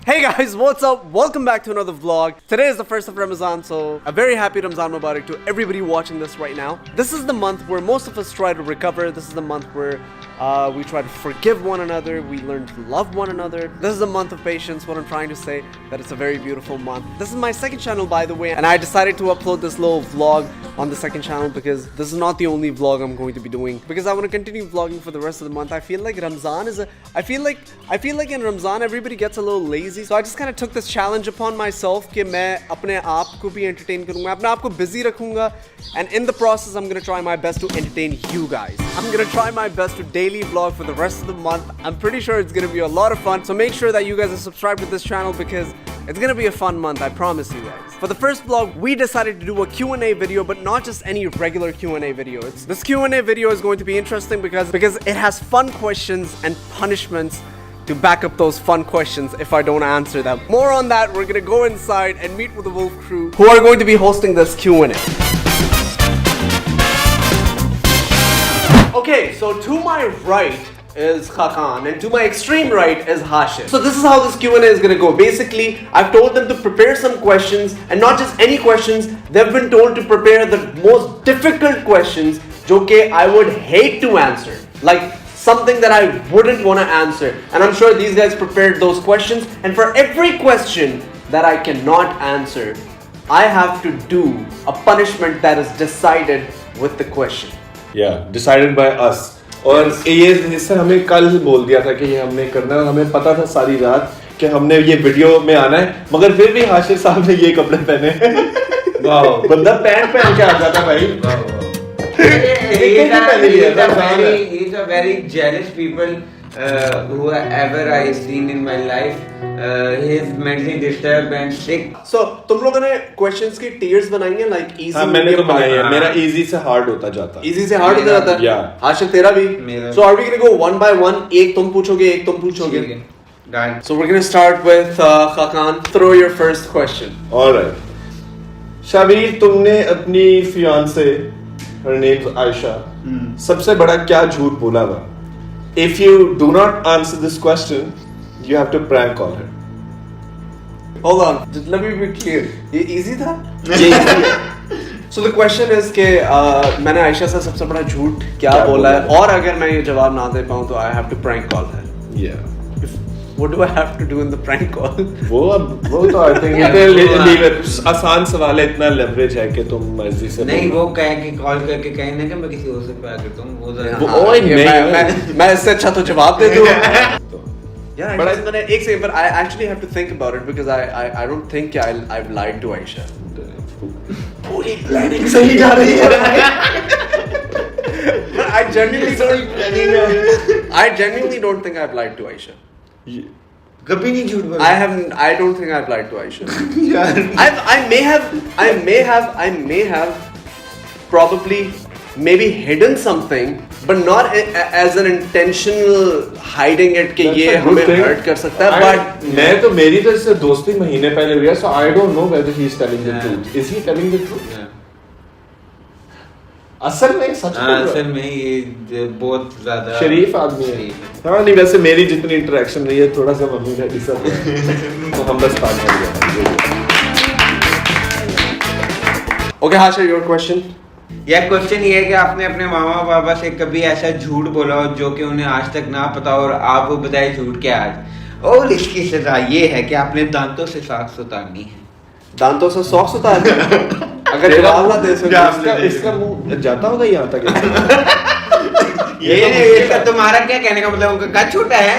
Hey guys, what's up? Welcome back to another vlog. Today is the first of Ramadan, so a very happy Ramzan Mubarak to everybody watching this right now. This is the month where most of us try to recover. This is the month where we try to forgive one another. We learn to love one another. This is a month of patience. What I'm trying to say, that it's a very beautiful month. This is my second channel, by the way, and I decided to upload this little vlog on the second channel because this is not the only vlog I'm going to be doing, because I want to continue vlogging for the rest of the month. I feel like Ramzan is I feel like in Ramzan everybody gets a little lazy, so I just kind of took this challenge upon myself कि मैं अपने आप को भी entertain करूँगा, अपने आप को busy रखूँगा, and in the process I'm gonna try my best to entertain you guys. I'm gonna try my best to daily vlog for the rest of the month. I'm pretty sure it's gonna be a lot of fun, so make sure that you guys are subscribed to this channel because it's gonna be a fun month, I promise you guys. For the first vlog, we decided to do a Q&A video, but not just any regular Q&A video. This Q&A video is going to be interesting because it has fun questions and punishments to back up those fun questions if I don't answer them. More on that, we're gonna go inside and meet with the Wolf crew who are going to be hosting this Q&A. Okay, so to my right is Khakan and to my extreme right is Hashim. So this is how this Q&A is gonna go. Basically, I've told them to prepare some questions, and not just any questions, they've been told to prepare the most difficult questions जो कि I would hate to answer. Like something that I wouldn't want to answer. And I'm sure these guys prepared those questions, and for every question that I cannot answer, I have to do a punishment that is decided with the question. Yeah, decided by us. और ये हिस्सा हमें कल बोल दिया था कि ये हमने करना है, हमें पता था सारी रात कि हमने ये वीडियो में आना है, मगर फिर भी हाशिर साहब ने ये कपड़े पहने वाह बंदा पैंट पहन के आ जाता भाई He's a very jealous people who ever I seen in my life. He's mentally disturbed and sick. So तुम लोगों ने questions की tiers बनाई हैं, like easy? हाँ मैंने तो बनाई है, मेरा easy से hard होता जाता है. Easy से hard होता जाता है? Yeah. आशिक तेरा भी? So are we gonna go one by one? एक तुम पूछोगे, एक तुम पूछोगे. Done. So we're gonna start with Khakan. Throw your first question. All right. Shabir, तुमने अपनी fiance, her name's Aisha, सबसे बड़ा क्या झूठ बोला हुआ? If you do not answer this question, you have to prank call her. Hold on, just let me be clear. ये easy था? ये easy है. So the question is कि मैंने आयशा से सबसे बड़ा झूठ क्या बोला है, और अगर मैं ये जवाब ना दे पाऊँ तो I have to prank call her. Yeah. What do I have to do in the prank call? वो तो I think इतने आसान सवाल है, इतना leverage है कि तुम मर्जी से नहीं वो कहे कि कॉल करके कहें ना कि मैं किसी और से प्यार करता हूँ वो ज़रा ओए नहीं मैं इससे अच्छा तो जवाब दे दूँ. Yeah, but एक second, but I actually have to think about it because I don't think I've lied to Aisha. पूरी प्लानिंग सही जा रही है. I genuinely don't think I've lied to Aisha. कभी नहीं झूठ बोला. I don't think I've lied to Aisha. I may have probably maybe hidden something, but not as an intentional hiding it कि ये हमें hurt कर सकता है. But मैं तो मेरी तो इससे दोस्ती महीने पहले हुई है, so I don't know whether he is telling the truth. Is he telling the truth? असल में सच बोल रहा है. असल में ये बहुत ज़्यादा शरीफ आदमी है. हाँ नहीं, वैसे मेरी जितनी इंटरेक्शन रही है थोड़ा सा मम्मी डैडी सब तो हम बस पास हो गए. Okay, Hasha, your question. यह क्वेश्चन ये है कि आपने अपने मामा पापा से कभी ऐसा झूठ बोला हो जो कि उन्हें आज तक ना पता हो और आप वो बताए झूठ क्या आज, और इसकी सजा ये है कि आपने दांतों से सॉक्स उतारनी है. दांतों से सॉक्स उतार अगर जवाब ना दे सके इसका मुंह जाता होगा यहाँ तक. ये तुम्हारा क्या कहने का मतलब, उनका कद छोटा है,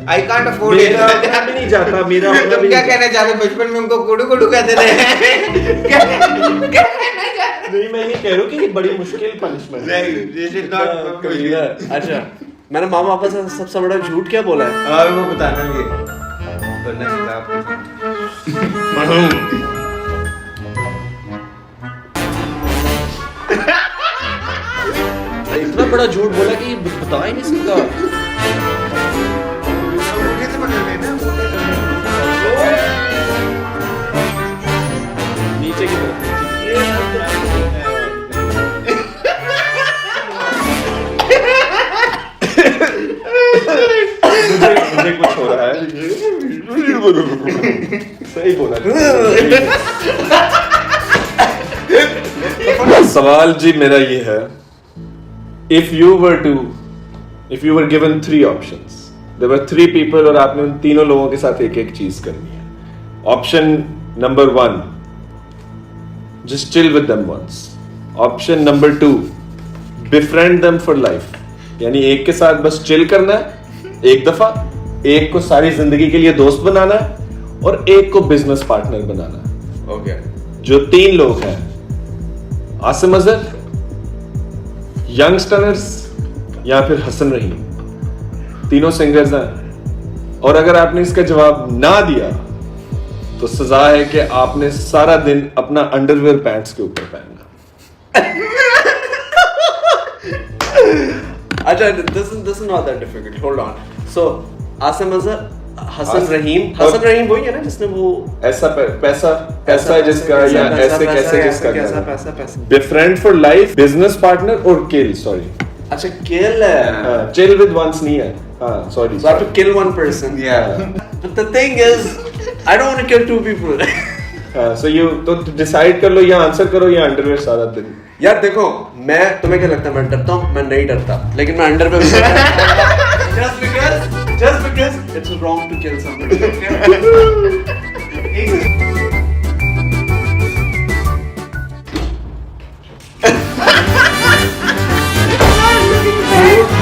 आई कांट अफोर्ड इट. मेरा भी नहीं जाता. मेरा तुम क्या कहना चाहते हो, बचपन में उनको कुडू कुडू कहते थे. नहीं मैं नहीं कह रहा हूँ कि ये बड़ी मुश्किल पनिशमेंट है. नहीं, दिस इज नॉट. अच्छा, मैंने मामा पापा से सबसे बड़ा झूठ क्या बोला है? और वो बताना भी वरना इतना बड़ा झूठ बोला कि बता ही नहीं सकता. नीचे की तरफ मुझे कुछ हो रहा है. सही बोला। सवाल जी मेरा ये है, if you were given 3 options, there were 3 people और आपने उन तीनों लोगों के साथ एक एक चीज करनी है। Option number 1, just chill with them once. Option number 2, befriend them for life, यानी एक के साथ बस चिल करना है एक दफा, एक को सारी जिंदगी के लिए दोस्त बनाना है और एक को बिजनेस पार्टनर बनाना है। Okay. जो 3 लोग हैं, आसिम अजहर, यंगस्टर्स या फिर हसन रहीम, तीनों सिंगर्स हैं। और अगर आपने इसका जवाब ना दिया तो सजा है कि आपने सारा दिन अपना अंडरवेयर पैंट्स के ऊपर पहनना। अच्छा, this is not that difficult. Hold on. So Asim Azhar, Hasan रहीम वही है ना जिसने वो ऐसा पैसा है जिसका, या ऐसे कैसे जिसका, पैसा befriend for life, business partner और किल, सॉरी, अच्छा kill है, चिल विद वंस नहीं है, हाँ sorry, so I have to kill one person. Yeah. But the thing is I don't want to kill 2 people. So you तो decide कर लो, या answer करो या अंडरवेयर सारा दिन। यार देखो, मैं, तुम्हें क्या लगता है मैं डरता हूँ? मैं नहीं डरता, लेकिन मैं अंडर में just because it's wrong to kill somebody.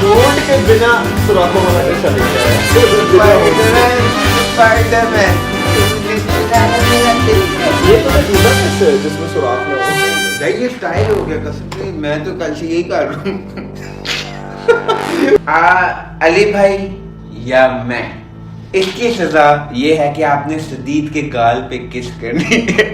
Mode के बिना सुराखों वाला कैसा लिखा है? स्पाइडरमैन ये तो मैं ढूंढा कैसे है जिसमें सुराख ना हो? ये स्टाइल हो गया कसम से, मैं तो कल से यही कर रहा हूँ। अली भाई या मैं, इसकी सजा ये है कि आपने सदीद के गाल पे किस करनी है।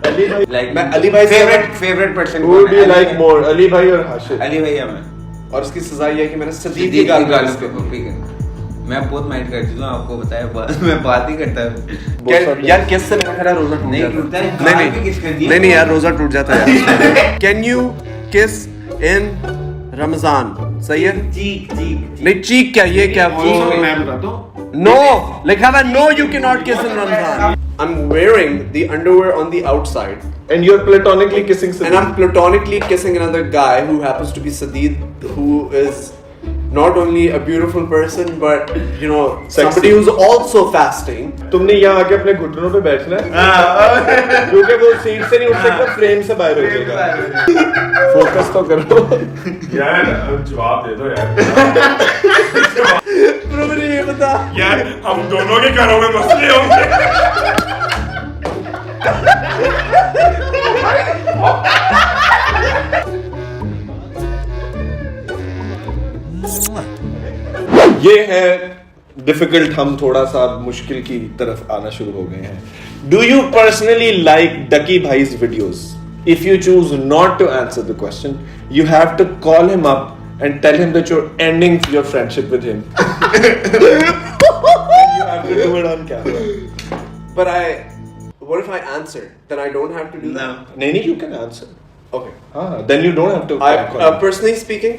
अली भाई, Like मैं अली भाई से favourite person who would you like more, Ali भाई और हाशिर? अली भाई या मैं। और इसकी सजा ये है कि मैंने सदीद सदीद की गाल के गाल पे कॉपी करना। मैं बहुत माइंड कर चुका हूँ, आपको बताया, मैं बात ही करता हूँ। यार किस से मेरा खरा रोजा टूट नहीं जाता टूटता है, नहीं गाल पे किस कर दिया? नहीं यार, रोजा टूट जाता है। कैन यू किस इन रमजान? सही है? चीक चीक नहीं, चीक क्या, ये क्या वो मैं बताता हूँ। नो लिखा हुआ नो यू कैन नॉट किस इन Ramzan. I'm wearing the underwear on the outside And you're platonically kissing and Sadeed. I'm platonically kissing another guy who happens to be Sadeed, who is not only a beautiful person but you know somebody who's also fasting. तुमने यहाँ आके अपने घुटनों पे बैठना है, क्योंकि वो सीट से नहीं उठ सकता, फ्रेम से बाहर हो जाएगा। फोकस तो करो यार, जवाब दे दो यार। Bro, मुझे ये बता यार, हम दोनों के घरों में मसले होंगे। ये है डिफिकल्ट, हम थोड़ा सा मुश्किल की तरफ आना शुरू हो गए हैं। Do you personally like Ducky Bhai's videos? If you choose not to answer the question, you have to call him up and tell him that you're ending your friendship with him. You have to do it on camera. but what if I answer? Then I don't have to do that? नहीं, you can answer. Okay. Then you don't have to. Personally speaking,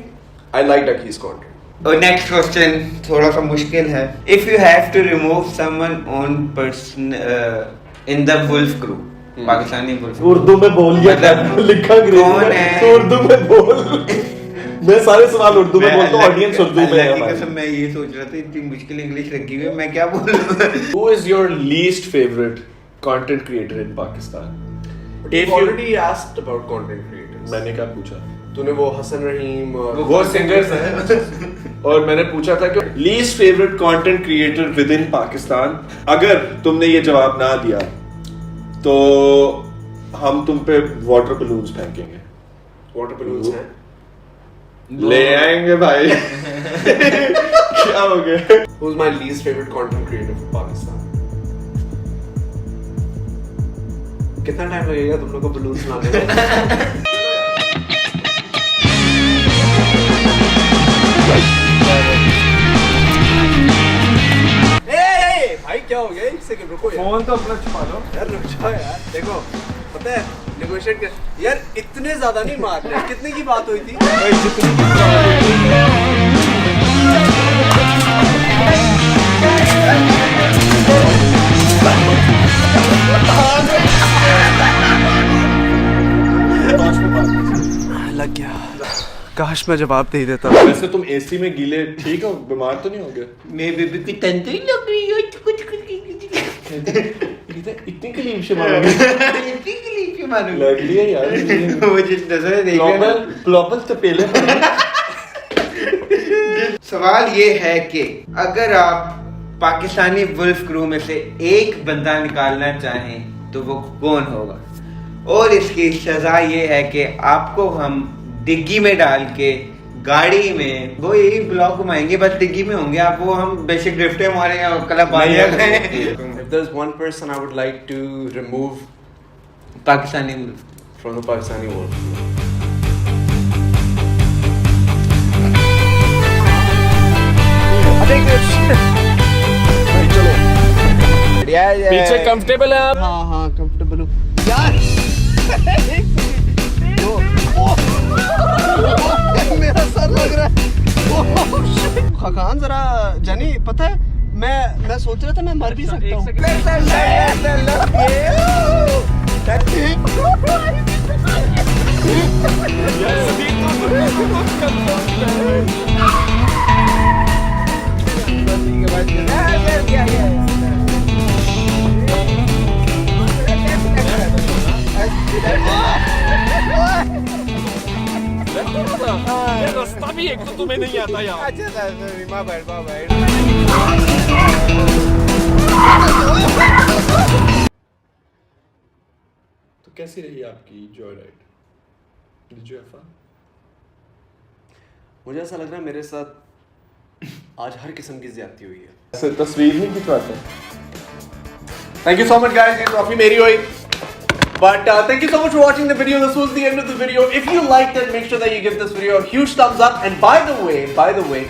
I like Ducky's content. और next question थोड़ा सा मुश्किल है। If you have to remove someone on person in the wolf crew, Pakistani wolf, Urdu में बोल लिया, लिखा अंग्रेजी कौन में, है? तो उर्दू में बोल। मैं सारे सवाल उर्दू में बोलता हूँ, ऑडियंस उर्दू में है की हमारी। कसम, मैं ये सोच रहा था इतनी मुश्किल इंग्लिश रखी हुई है, मैं क्या बोलूं। Who is your least favorite content creator in Pakistan? You've already asked about content creators. मैंने क्या पूछा? तूने वो हसन रहीम और वो सिंगर्स हैं। और मैंने पूछा था कि least favourite content creator with in Pakistan. अगर तुमने ये जवाब ना दिया तो हम तुम पे वाटर बलून्स फेंकेंगे। वाटर बलून्स हैं। ले आएंगे भाई। क्या हो गया? Who's my least favorite content creator for Pakistan? कितना टाइम लगेगा तुम लोग को बलून्स लाने में? भाई क्या हो गया? एक सेकंड रुको यार। फोन तो अपना छुपा लो यार रुक जाओ यार, देखो पता है नेगोशिएट कर यार, इतने ज्यादा नहीं मारने। कितने की बात हुई थी? काश मैं जवाब दे देता। वैसे तुम एसी में गीले ठीक हो, बीमार तो नहीं हो गए? मैं बेबी की तंतु ही लग रही है कुछ इतनी कलीम से मारोगे? इतनी क्लीप क्यों मारूंगा? लग रही है यार वो जिस नजर देख रहे हैं ना। ग्लोबल तो पहले सवाल ये है कि अगर आप पाकिस्तानी वुल्फ क्रू में से एक बंदा निकालना चाहें तो वो कौन होगा? और इसकी सजा ये है कि आपको हम डिग्गी में डाल के गाड़ी में वो यही ब्लॉक घुमाएंगे, बस डिग्गी में होंगे आप, वो हम बेसिक ड्रिफ्टे मारे या क्लब आ जाए। If there's one person I would like to remove Pakistani wolf from the Pakistani world, I think it's पीछे कंफर्टेबल है आप? हाँ कंफर्टेबल हूँ यार। मेरा सर लग रहा है। खान जरा जानी पता है मैं सोच रहा था मैं मर भी सकता हूँ। ये रास्ता भी एक तो तुम्हें नहीं आता यार। तो कैसी रही आपकी Joy ride? Did you have fun? मुझे ऐसा लग रहा है मेरे साथ आज हर किस्म की ज्यादती हुई है। ऐसे तस्वीर नहीं खिंचवाते? Thank you so much guys, ये ट्रॉफी मेरी हुई। But thank you so much for watching the video. This was the end of the video. If you liked it, make sure that you give this video a huge thumbs up. And by the way,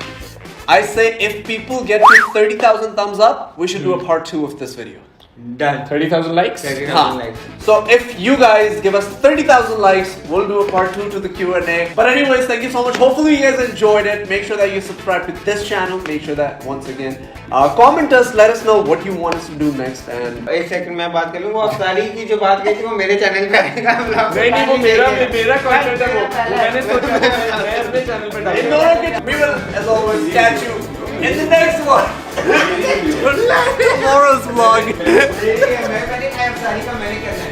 I say if people get to 30,000 thumbs up, we should do a part 2 of this video. Done 30,000 likes? So if you guys give us 30,000 likes, we'll do a part 2 to the Q&A. But anyways, thank you so much. Hopefully you guys enjoyed it. Make sure that you subscribe to this channel. Make sure that once again, comment us, let us know what you want us to do next. And एक second मैं बात कर लूँ। वो अफसारी की जो बात कही थी वो मेरे चैनल पे आएगा। नहीं वो मेरा कंटेंट है वो मैंने सोचा मैं अपने चैनल पे in डालूंगा। order to, we will, as always, catch you in the next one. Tomorrow's vlog. मैं पहले अफसारी का मैंने करना है।